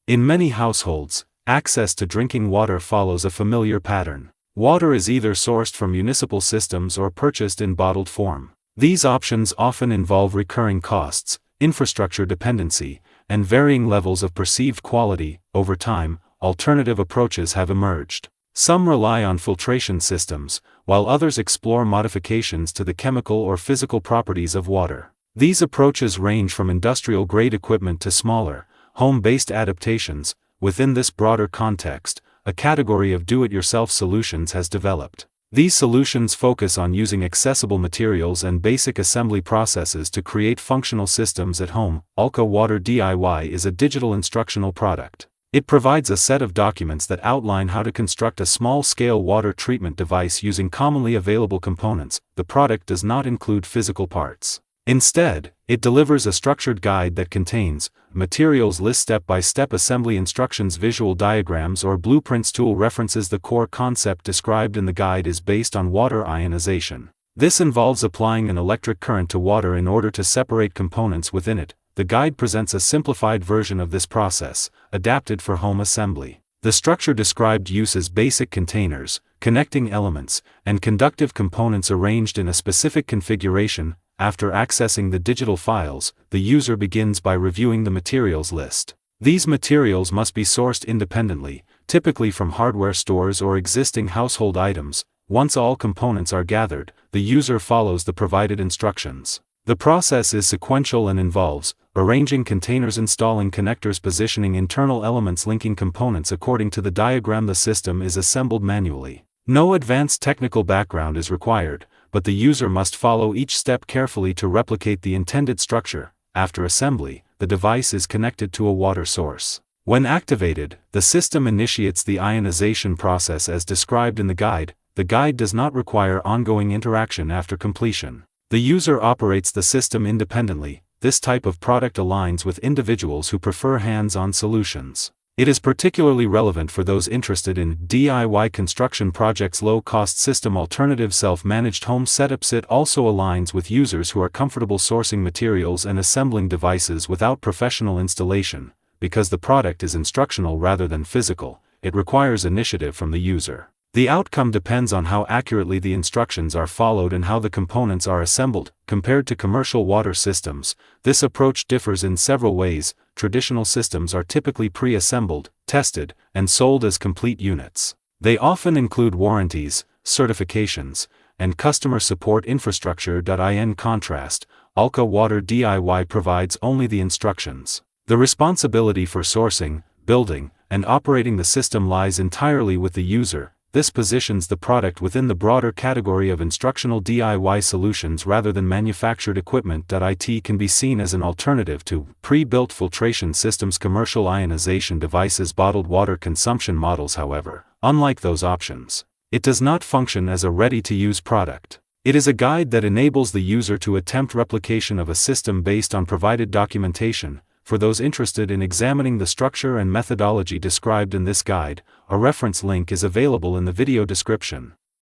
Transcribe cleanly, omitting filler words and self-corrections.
In many households, access to drinking water follows a familiar pattern. Water is either sourced from municipal systems or purchased in bottled form. These options often involve recurring costs, infrastructure dependency, and varying levels of perceived quality. Over time, alternative approaches have emerged. Some rely on filtration systems, while others explore modifications to the chemical or physical properties of water. These approaches range from industrial-grade equipment to smaller, home-based adaptations. Within this broader context, a category of do-it-yourself solutions has developed. These solutions focus on using accessible materials and basic assembly processes to create functional systems at home. Alka Water DIY is a digital instructional product. It provides a set of documents that outline how to construct a small-scale water treatment device using commonly available components. The product does not include physical parts. Instead, it delivers a structured guide that contains materials list, step-by-step assembly instructions, visual diagrams, or blueprints. Tool references. The core concept described in the guide is based on water ionization. This involves applying an electric current to water in order to separate components within it. The guide presents a simplified version of this process, adapted for home assembly. The structure described uses basic containers, connecting elements, and conductive components arranged in a specific configuration. After accessing the digital files, the user begins by reviewing the materials list. These materials must be sourced independently, typically from hardware stores or existing household items. Once all components are gathered, the user follows the provided instructions. The process is sequential and involves arranging containers, installing connectors, positioning internal elements, linking components according to the diagram. The system is assembled manually. No advanced technical background is required, but the user must follow each step carefully to replicate the intended structure. After assembly, the device is connected to a water source. When activated, the system initiates the ionization process as described in the guide. The guide does not require ongoing interaction after completion. The user operates the system independently. This type of product aligns with individuals who prefer hands-on solutions. It is particularly relevant for those interested in DIY construction projects. Low-cost system alternative. Self-managed home setups. It also aligns with users who are comfortable sourcing materials and assembling devices without professional installation. Because the product is instructional rather than physical, it requires initiative from the user. The outcome depends on how accurately the instructions are followed and how the components are assembled. Compared to commercial water systems, this approach differs in several ways. Traditional systems are typically pre-assembled, tested, and sold as complete units. They often include warranties, certifications, and customer support infrastructure. In contrast, Alka Water DIY provides only the instructions. The responsibility for sourcing, building, and operating the system lies entirely with the user. This positions the product within the broader category of instructional DIY solutions rather than manufactured equipment. It can be seen as an alternative to pre-built filtration systems, commercial ionization devices, bottled water consumption models. However, unlike those options, it does not function as a ready-to-use product. It is a guide that enables the user to attempt replication of a system based on provided documentation. For those interested in examining the structure and methodology described in this guide, a reference link is available in the video description.